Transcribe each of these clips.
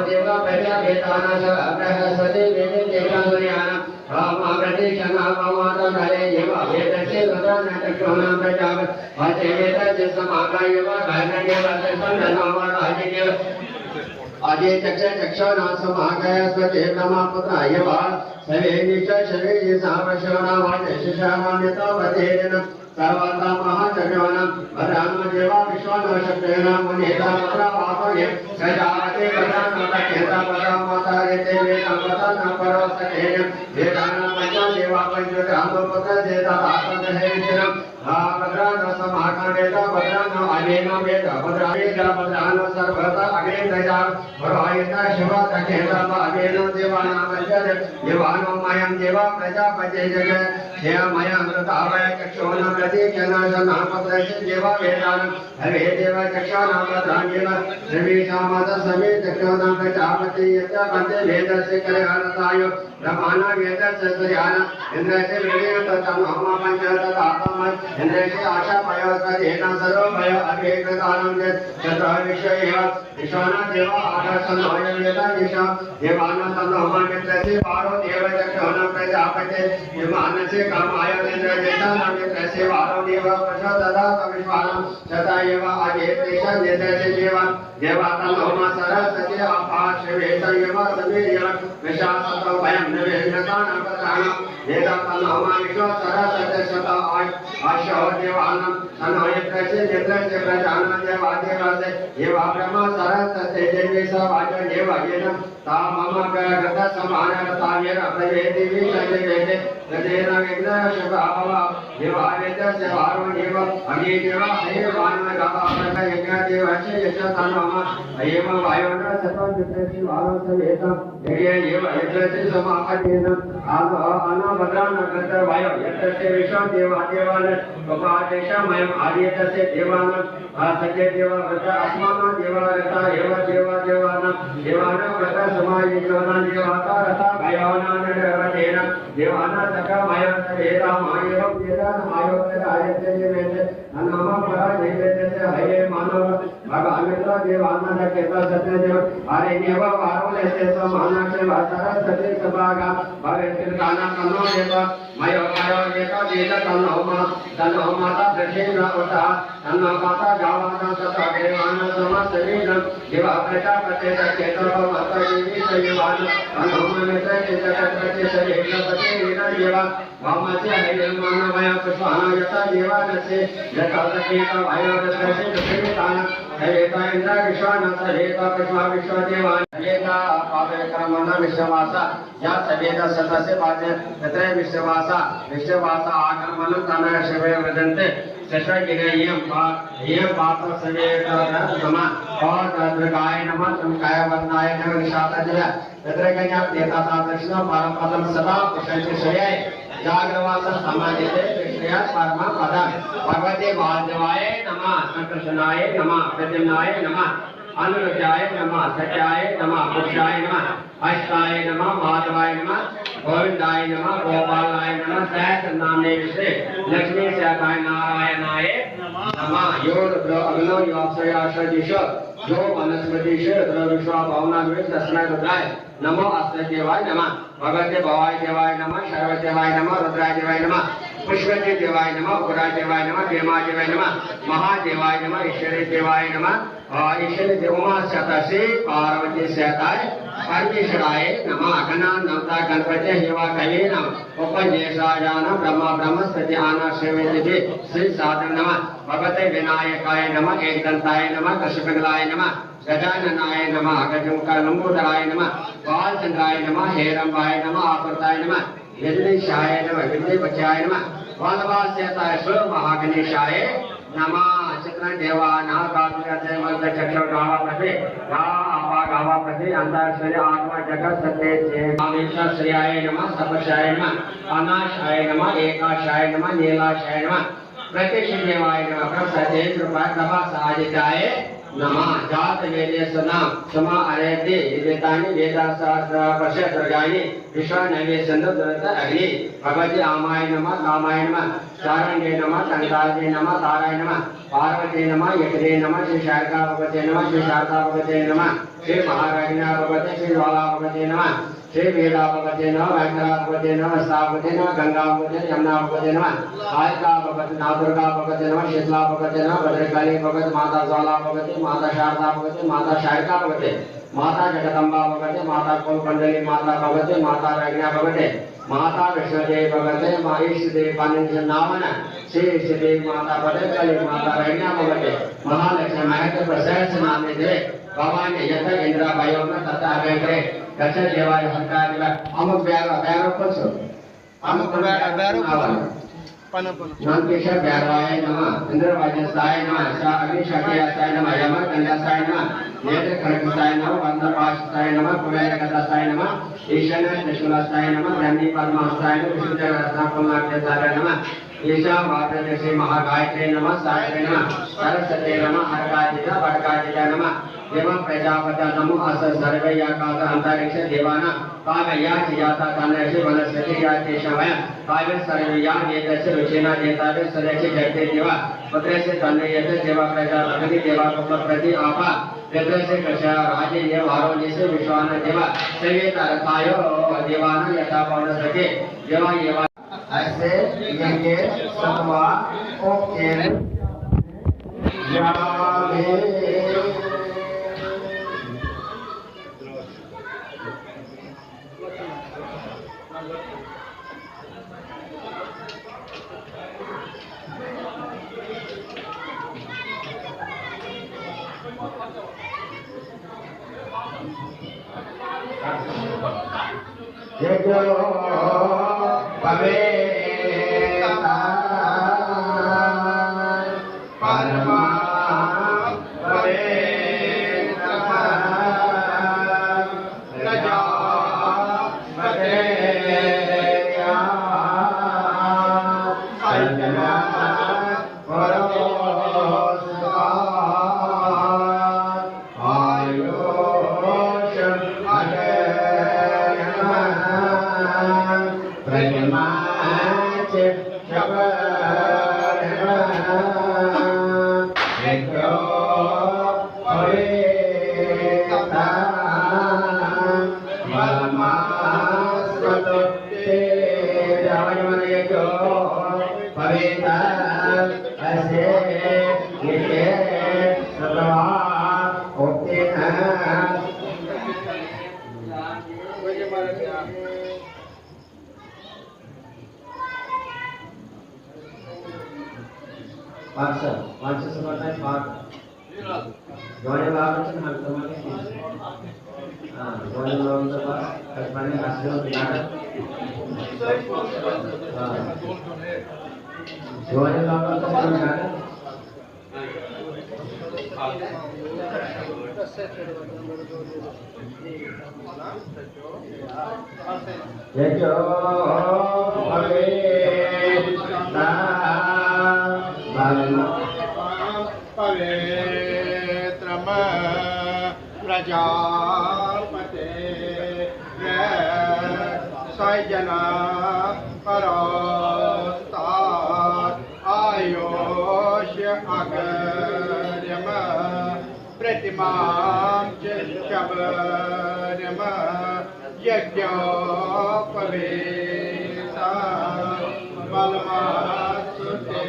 देवा प्रजापेतानाश बृहस्पति वेदे देवानुर्यानम् रामाप्रतिक्षणा मामातं हरे देवा वेदस्य रुद्रनक्षोणां प्रजापति वाचे वेदस्य समाकायव कर्णदेव संसन्दनोम राजदेव आदि चक्षुना समाकाय स्वते ब्रह्मपुत्राय वा सवे निश्चय शरीरे सावशोना वाचे शिशामान्यता वतेन सर्वदा महाचक्रवनं वरान्म देवा विश्वानो शक्तेन मुनेता पुत्रवापये गजावते प्रजानता केता परामता यते वेदांगता न परोसकेन वेदान पंच देवा पंचराम पुत्र देता आत्महेतिरं भद्रान समाकारेता भद्रान अनेन वेद भद्रान सर्वदा अग्रे दया भरायता शिवा तकेता अनेन देवानां पंचर देवानो मयं देवा प्रजापते जग मया मृतावय चक्षुना प्रतीक्षणा सनापत्रस्य देवा वेदानं हरे देव चक्षुना भद्राण्येव सर्वेषामत समे चक्षुना प्रजापते यत्र पंचे वेदस्य कल्याणताय ब्रह्माणा वेदस्य सर्यान इन्द्रस्य वेदेन ततमहम पंचततात्म इन्द्रस्य आशा पयोस्तेन सर्वभय अभेकृतानं चतुः विषयेव विश्वाना देवा आदर्शनोय वेदा विश्व देवानां तन्नोम मित्रस्य पारो देव चक्षुना प्रजापते विमानस्य कर्माय इन्द्रदेशानां मित्रस्य पारो देव प्रचोदता विश्वानं तथा एव आदेशेषा नेत्रस्य देवा देवातन्नोम सरस्वती आपाश्वेतयव समेयव विशासतो भयं निवेदकानां प्रधानं वेदातन्नोम विश्व सरस्वती सता आशो देवानां तन्नोयत्रस्य नेत्रस्य प्रजानं देवादेवस्य एव ब्रह्म सरस्वती देवेश वाच देवयेन ता मम गत समानतावेन प्रवेदि विषयवेदे तदेन विघ्नशभाव देवावेदस्य वारो देव अगे देव हे वानगवाप्रक यज्ञदेवस्य यश तन्मम अयम वायोन सतोदित्रस्य वारो सवेत देये एव यज्ञस्य समापदेन अनभद्रान कृत वायो यज्ञस्य विश्व देवादेवान उपादेशमयम् आर्यतस्य देवान सत्य देव व्रत अस्मान देवरता एव देवादेवानां देवानां व्रत समायुक्तानां देवता रता भयानां नरवतेन देवानां सकमय वेदा मायव वेदान मायोत्तरायते वेद नमः परादेवस्य हये मानव भगवानता देवानां केता सत्यदेव हरे देव वारोलेते समानाक्षे वासरस्वती सभागा भवेत्काना कन्नो देव मयो मयो देता देत तन्नो माता दक्षिण उता तन्नो माता गावाना तथा देवानां समस्तवीन देवा प्रजापते केतो भवतदेवी सयवान तन्नो मित्र चित्तकर्ते सयेनपते देवा वामस्य हये मानवय पुष्पाना यथा देवानसे यथातकेत वायोदस्य दक्षिणतान हरेता इंद्र विश्वानस हरेता पुष्पा विश्वदेवान हरेता पावक्रमण विश्ववासा या सवेद सतस्य पाचे तत्र विश्ववासा विश्ववासा आक्रमण तन शिवे वदन्ते शशगिरेयं पाप सवेद नमः और दुर्गाय नमः तुमकाय वंदनाय नमः निशातजय तत्र गया देता दक्षिण परमपदम सदा पुष्पशयाय जागरवास समादिते कृष्णया परम पदम भगवते वासुदेवाय नमः कृष्णाय नमः प्रद्युम्नाय नमः अनुरुद्धाय नमः सत्याय नमः पुरुषाय नमः अष्टाय नमः माधवाय नमः गोविंदाय नमः गोपालाय नमः सहस्रनामे विष्णु लक्ष्मी सहाय नारायणाय नमः यो रुद्रो अग्नो यो अप्सराशदिशो जो वनस्पतिषु रुद्र विश्वा भवनाद्विष तस्मै रुद्राय नमो अस्तेवाय नमः भगवते भवाय देवाय नमः शर्वदेवाय नमः रुद्राय देवाय नमः पुष्पते देवाय नमः उग्राय देवाय नमः देमा देवाय नमः महादेवाय नमः ईश्वरे देवाय नमः ईश्वरे देवमा सतसे पार्वती सताय परमेश्वराय नमः गणानंता गणपते हेवा कवे नमः उपजेशायान ब्रह्मा ब्रह्मस्पति आना सेवेति श्री साधन नमः भगवते विनायकाय नमः एकदंताय नमः कृष्णपिंगलाय नमः गजाननाय नमः गजमुखलंबोदराय नमः बालचंद्राय नमः हेरंबाय नमः आकृताय नमः विघ्नेशाय नमः विघ्नेपचाय नमः बालवास्यताय स्व महागणेशाय नमः चित्र देवाना काव्यते मद चक्षु गावा प्रति गा आपा गावा प्रति अंतरश्री आत्मा जगत सत्य से कामेश्वर श्रेयाय नमः सपशाय नमः अनाशाय नमः एकाशाय नमः नीलाशाय नमः प्रत्यक्ष देवाय नमः प्रसते कृपा कृपा साजिताय नमः जात वेदे सनाम समा अरेते वेदानि वेदाशास्त्र पश्य दुर्गानि विश्व नैवे संदो दुरत अग्नि भगवती आमाय नमः कामाय नमः शारंगे नमः तंगाजे नमः ताराय नमः पार्वती नमः यक्षे नमः श्री शारदा भगवते नमः श्री शारदा भगवते नमः श्री महाराजना भगवते श्री ज्वाला भगवते नमः श्री वेदा भगवते नमः वैखरा भगवते नमः साभगवते नमः गंगा भगवते यमुना भगवते नमः कालिका भगवते दुर्गा भगवते नमः शीतला भगवते नमः भद्रकाली भगवते माता ज्वाला भगवते माता शारदा भगवते माता शारिका भगवते माता जगदम्बा भगवते माता कोलकुंडली माता भगवते माता रज्ञा भगवते माता विष्णुदेव भगवते महेश देव पानी नामन श्री श्रीदेव माता भगवते कली माता रज्ञा भगवते महालक्ष्मी महत्व प्रशंस नामे दे भगवान यथ इंद्र भयो में तथा अभ्यंकरे कच्छ देवाय हरकार दिला अमुक ब्यारो कोसो अमुक ब्यारो नंदकेश ब्याराय नमः इंद्रवाजसाय नमः शा अग्निशक्तियाय नमः यम गंधासाय नमः नेत्र खड़गसाय नमः वंदपाशाय नमः कुबेरगदासाय नमः ईशान त्रिशूलासाय नमः धन्य पद्मासाय नमः विष्णुदेव रत्नाकुमारसाय नमः ईशा वाटते श्री महागायत्री नमः सायत्री नमः सरस्वती नमः हरकादिता वटकादिता नमः देवं प्रजापति नमो अस सर्वे याकाश अंतरिक्ष देवाना कामया चियाता कान्यश्री वनस्पति यातेशमय काव्य सर्वया नेतस्य रुचिना नेतावे सदस्य जगते देवा पुत्रस्य तन्मयते देवा प्रजापति देवा प्रति आपा पुत्रस्य कशा राजे ये वारों से विश्वान देवा सर्वे तरकायो देवाना यथा पवन सके देवा येवा ऐसे यज्ञ सत्वा ओकेन यावे यज्ञो भवेता परमा भवेता प्रजा भवेया सज्जना वरोस्ता आयुष अगे प्रजमाच यज्ञो भवेता बलमास्वते रावण यज्ञो भवेता अस्य नित्य सत्वा उत्तेन पांच समाधान पाठ जोड़े बाबा हम तुम्हारे हां जोड़े लोगों के पास कल्पना आश्रम नाटक हां जोड़े लोगों के पास नाटक ये जो भवेता पवित्रम प्रजापते सजना परोस्तात् आयोष्य अगर्यम प्रतिमां च शबर्यम यज्ञोपवेता बलमासुते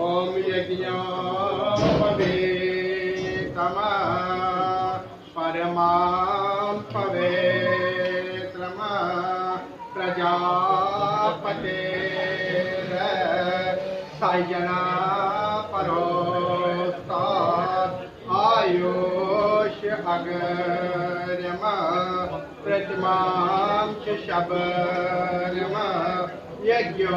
ओम यज्ञोपवीतम परमां पवे प्रजापते सजना परोस्तात् आयुष अगर्यम प्रतिमां च शबरम यज्ञोपवीता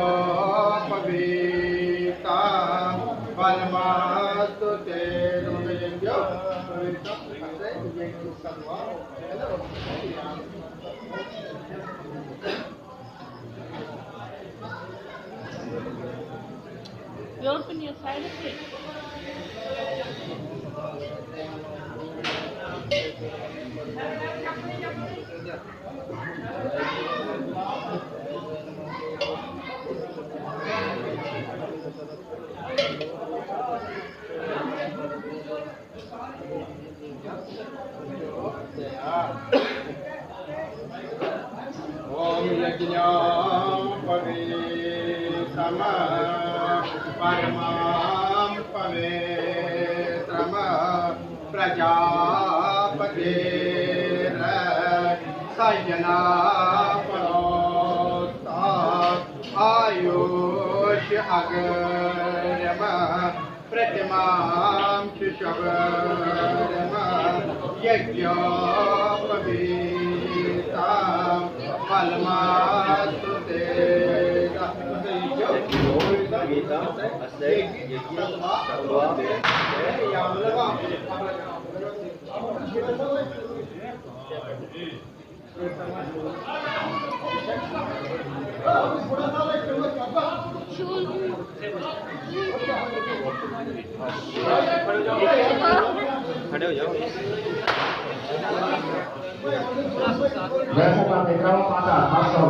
परमास्तु ते यज्ञो You open your side of it. ओम यज्ञोपवीतम परमां पवित्रम प्रजापते सजना परोस्तात् आयुष अगर्यम प्रतिमां च शबरम यज्ञोपवीता फलमास्तु ते खड़े हो जाओ। Biasa pakai kau patah, pasal.